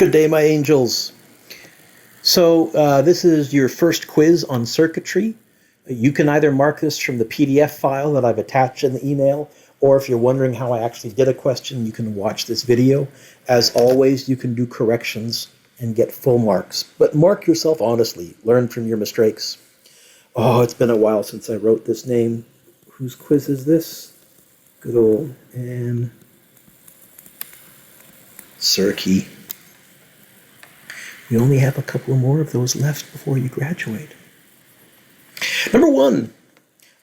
Good day, my angels. So this is your first quiz on circuitry. You can either mark this from the PDF file that I've attached in the email, or if you're wondering how I actually did a question, you can watch this video. As always, you can do corrections and get full marks. But mark yourself honestly. Learn from your mistakes. Oh, it's been a while since I wrote this name. Whose quiz is this? Good old Ann Cirky. We only have a couple more of those left before you graduate. Number 1,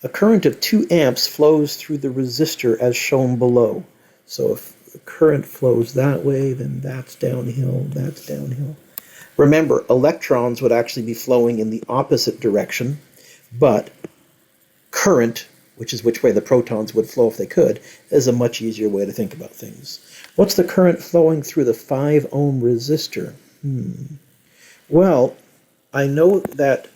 a current of 2 amps flows through the resistor as shown below. So if the current flows that way, then that's downhill, that's downhill. Remember, electrons would actually be flowing in the opposite direction, but current, which is which way the protons would flow if they could, is a much easier way to think about things. What's the current flowing through the 5 ohm resistor? Well, I know that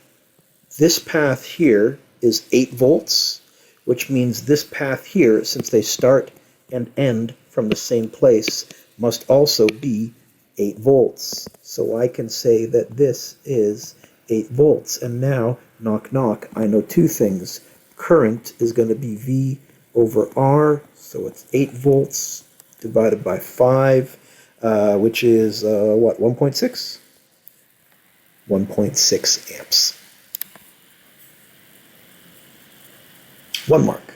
this path here is 8 volts, which means this path here, since they start and end from the same place, must also be 8 volts. So I can say that this is 8 volts. And now, knock knock, I know 2 things. Current is going to be V over R, so it's 8 volts divided by 5, which is, what, 1.6? 1.6 amps. 1 mark.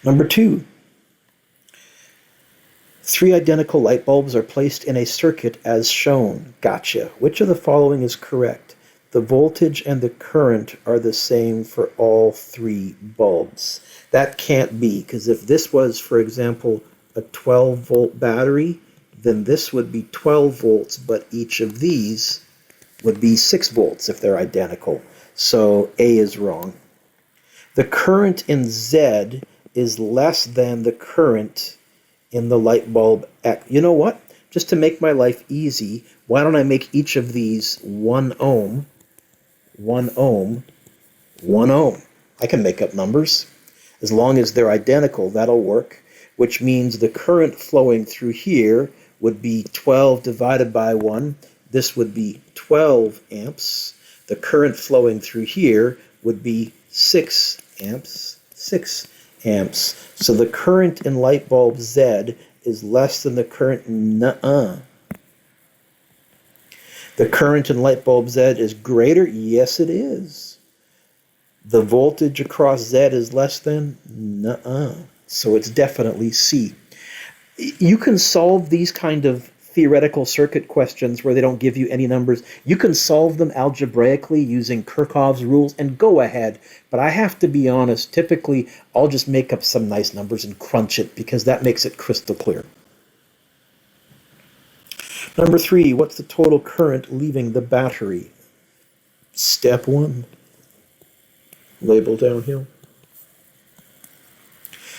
Number 2. 3 identical light bulbs are placed in a circuit as shown. Gotcha. Which of the following is correct? The voltage and the current are the same for all 3 bulbs. That can't be, because if this was, for example, a 12-volt battery, then this would be 12 volts, but each of these would be 6 volts if they're identical. So A is wrong. The current in Z is less than the current in the light bulb X. You know what? Just to make my life easy, why don't I make each of these 1 ohm, 1 ohm, 1 ohm? I can make up numbers. As long as they're identical, that'll work, which means the current flowing through here would be 12 divided by 1. This would be 12 amps. The current flowing through here would be 6 amps. 6 amps. So the current in light bulb Z is less than the current The current in light bulb Z is greater? Yes, it is. The voltage across Z is less than? So it's definitely C. You can solve these kind of theoretical circuit questions where they don't give you any numbers. You can solve them algebraically using Kirchhoff's rules, and go ahead. But I have to be honest, typically I'll just make up some nice numbers and crunch it because that makes it crystal clear. Number 3, what's the total current leaving the battery? Step 1. Label downhill.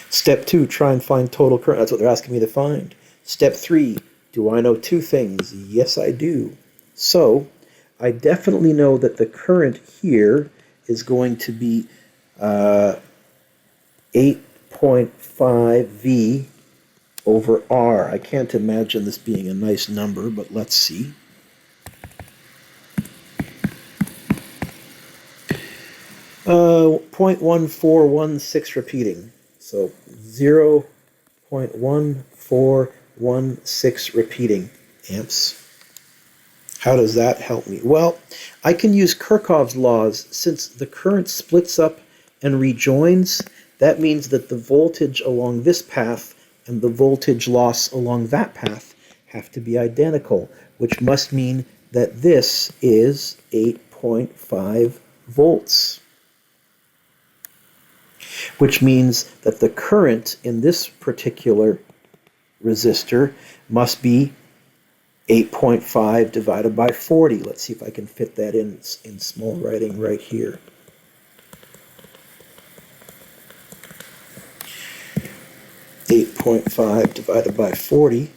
Step 2, try and find total current. That's what they're asking me to find. Step 3, do I know 2 things? Yes, I do. So, I definitely know that the current here is going to be 8.5 V over R. I can't imagine this being a nice number, but let's see. Uh, 0.1416 repeating. So 0.1416 repeating amps. How does that help me? Well, I can use Kirchhoff's laws. Since the current splits up and rejoins, that means that the voltage along this path and the voltage loss along that path have to be identical, which must mean that this is 8.5 volts. Which means that the current in this particular resistor must be 8.5 divided by 40. Let's see if I can fit that in small writing right here. .5 divided by 40,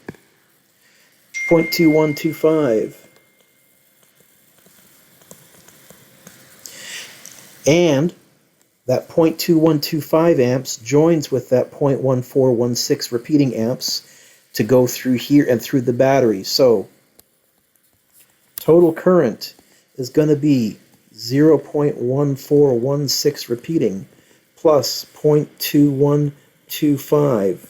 0.2125. And that 0.2125 amps joins with that 0.1416 repeating amps to go through here and through the battery. So Total current is going to be 0.1416 repeating plus 0.2125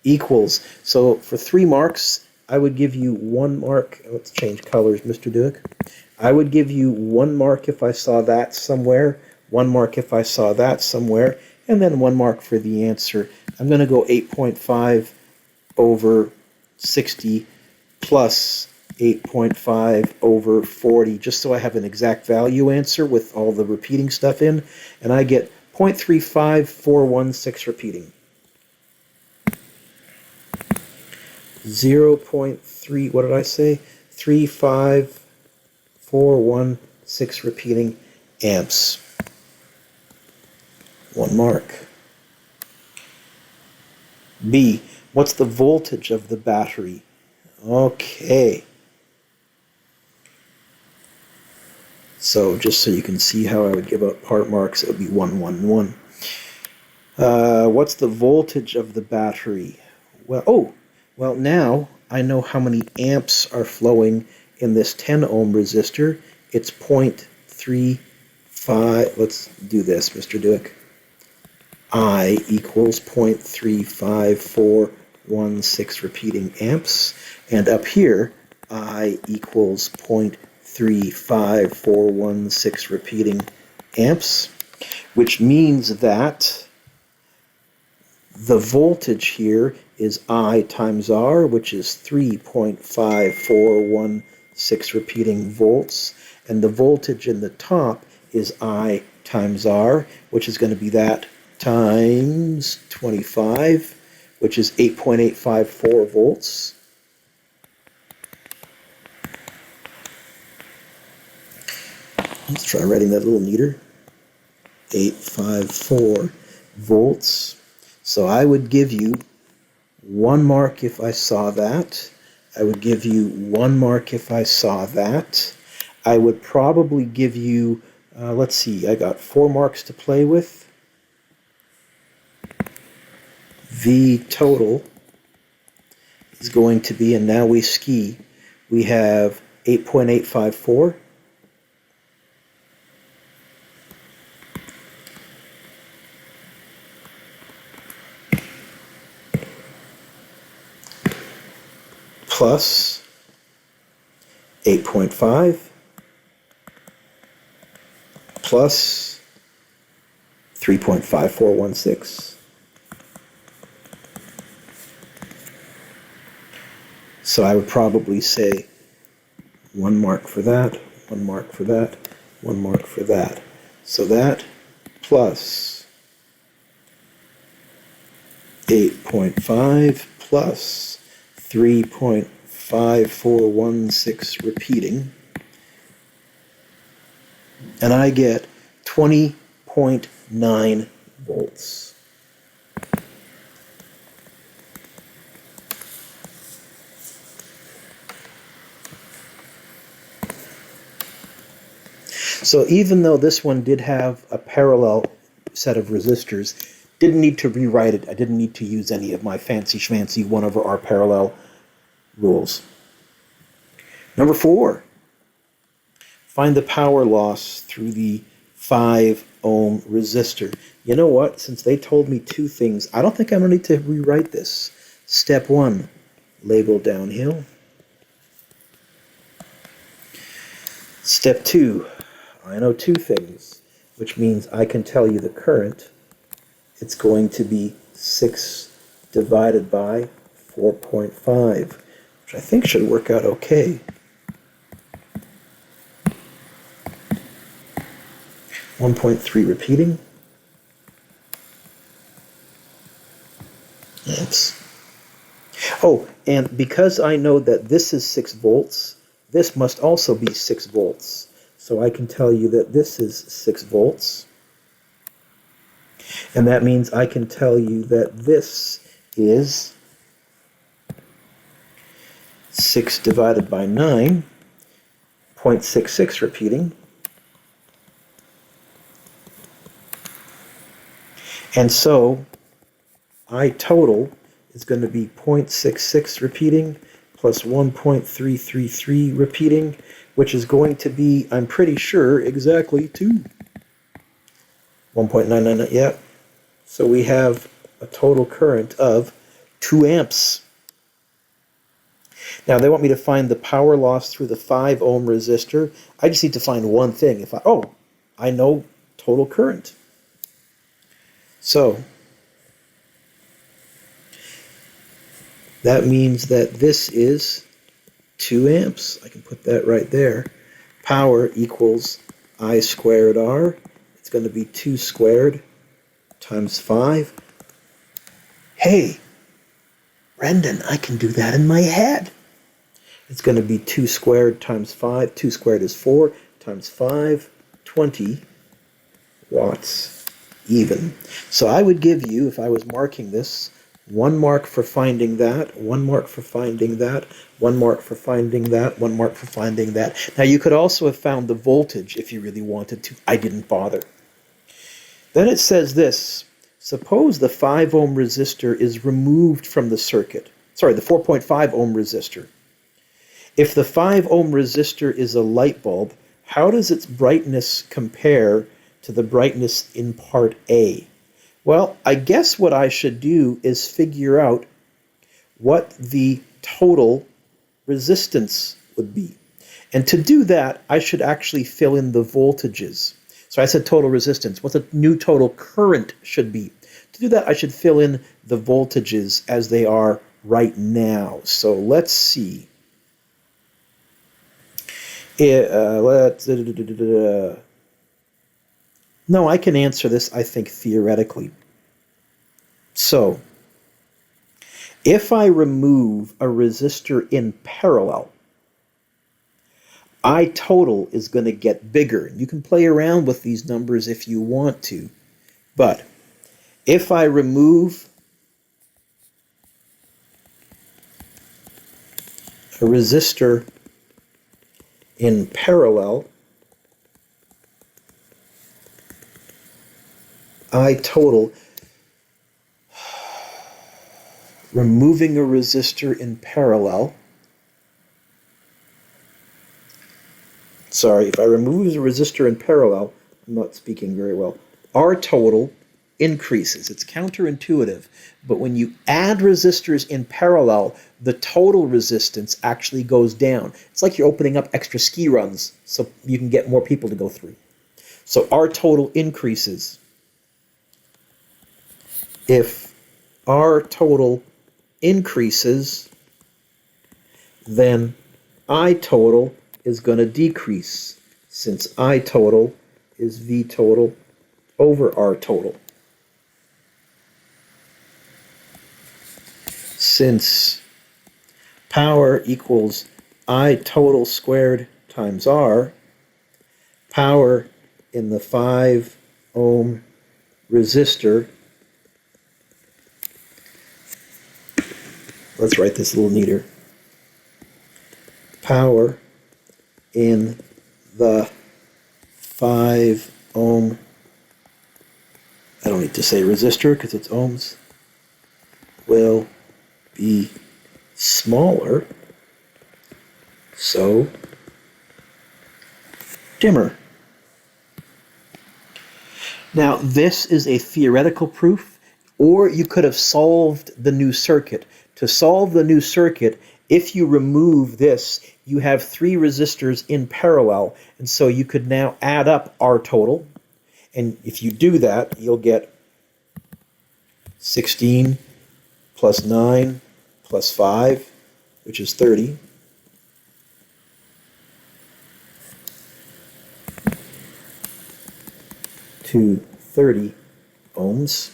equals. So for 3 marks, I would give you 1 mark. Let's change colors, Mr. Dueck. I would give you 1 mark if I saw that somewhere, 1 mark if I saw that somewhere, and then 1 mark for the answer. I'm going to go 8.5 over 60 plus 8.5 over 40, just so I have an exact value answer with all the repeating stuff in, and I get 0.35416 repeating. 0.3, what did I say? 35416 repeating amps. 1 mark. B, what's the voltage of the battery? Okay. So just so you can see how I would give out part marks, it would be 1, 1, 1. What's the voltage of the battery? Well, now I know how many amps are flowing in this 10 ohm resistor. It's 0.35. Let's do this, Mr. Dueck. I equals 0.35416 repeating amps. And up here, I equals 0.35416 repeating amps, which means that the voltage here is I times R, which is 3.5416 repeating volts, and the voltage in the top is I times R, which is going to be that times 25, which is 8.854 volts. Let's try writing that a little neater. 854 volts. So I would give you 1 mark if I saw that. I would give you 1 mark if I saw that. I would probably give you, let's see, I got 4 marks to play with. The total is going to be, and now we ski, we have 8.854. Plus 8.5 plus 3.5416. So I would probably say 1 mark for that, 1 mark for that, 1 mark for that. So that plus 8.5 plus 3.5416 repeating, and I get 20.9 volts. So even though this one did have a parallel set of resistors, didn't need to rewrite it. I didn't need to use any of my fancy schmancy 1 over R parallel rules. Number 4, find the power loss through the 5 ohm resistor. You know what? Since they told me 2 things, I don't think I'm going to need to rewrite this. Step 1, label downhill. Step 2, I know 2 things, which means I can tell you the current. It's going to be 6 divided by 4.5, which I think should work out okay. 1.3 repeating. Oops. Oh, and because I know that this is 6 volts, this must also be 6 volts. So I can tell you that this is 6 volts. And that means I can tell you that this is 6 divided by 9, 0.66 repeating. And so I total is going to be 0.66 repeating plus 1.333 repeating, which is going to be, I'm pretty sure, exactly 2. 1.99, yeah. So we have a total current of 2 amps. Now they want me to find the power loss through the 5 ohm resistor. I just need to find one thing. I know total current. So that means that this is 2 amps. I can put that right there. Power equals I squared R. It's going to be 2 squared times 5. Hey, Brendan, I can do that in my head. It's going to be 2 squared times 5. 2 squared is 4 times 5, 20 watts even. So I would give you, if I was marking this, 1 mark for finding that, 1 mark for finding that, 1 mark for finding that, 1 mark for finding that. Now you could also have found the voltage if you really wanted to. I didn't bother. Then it says this: suppose the 5 ohm resistor is removed from the circuit. Sorry, the 4.5 ohm resistor. If the 5 ohm resistor is a light bulb, how does its brightness compare to the brightness in part A? Well, I guess what I should do is figure out what the total resistance would be. And to do that, I should actually fill in the voltages. So I said total resistance. What the new total current should be. To do that, I should fill in the voltages as they are right now. So let's see. No, I can answer this, I think, theoretically. So, if I remove a resistor in parallel, I total is going to get bigger. You can play around with these numbers if you want to, but if I remove a resistor in parallel, I total. Removing a resistor in parallel. Sorry, if I remove a resistor in parallel, I'm not speaking very well. R total increases. It's counterintuitive, but when you add resistors in parallel, the total resistance actually goes down. It's like you're opening up extra ski runs so you can get more people to go through. So R total increases. If R total increases, then I total is going to decrease, since I total is V total over R total. Since power equals I total squared times R, power in the 5 ohm resistor, let's write this a little neater. Power in the 5 ohm, I don't need to say resistor because it's ohms, will be smaller, so dimmer. Now this is a theoretical proof, or you could have solved the new circuit. To solve the new circuit, if you remove this, you have 3 resistors in parallel, and so you could now add up R total, and if you do that, you'll get 16 plus 9 plus 5, which is 30. To 30 ohms.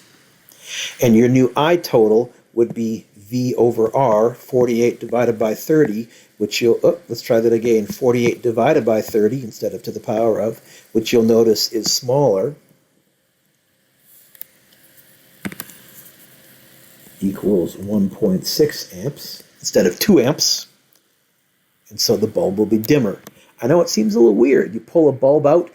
And your new I total would be V over R, 48 divided by 30, which you'll, let's try that again, 48 divided by 30 instead of to the power of, which you'll notice is smaller, equals 1.6 amps instead of 2 amps, and so the bulb will be dimmer. I know it seems a little weird. You pull a bulb out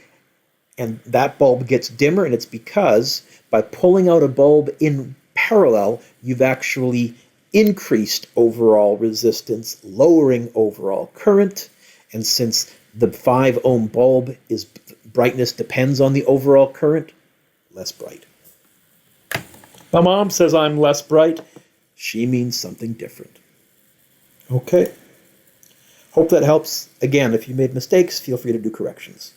and that bulb gets dimmer, and it's because by pulling out a bulb in parallel, you've actually increased overall resistance, lowering overall current, and since the 5 ohm bulb is brightness depends on the overall current, less bright. My mom says I'm less bright. She means something different. Okay. Hope that helps. Again, if you made mistakes, feel free to do corrections.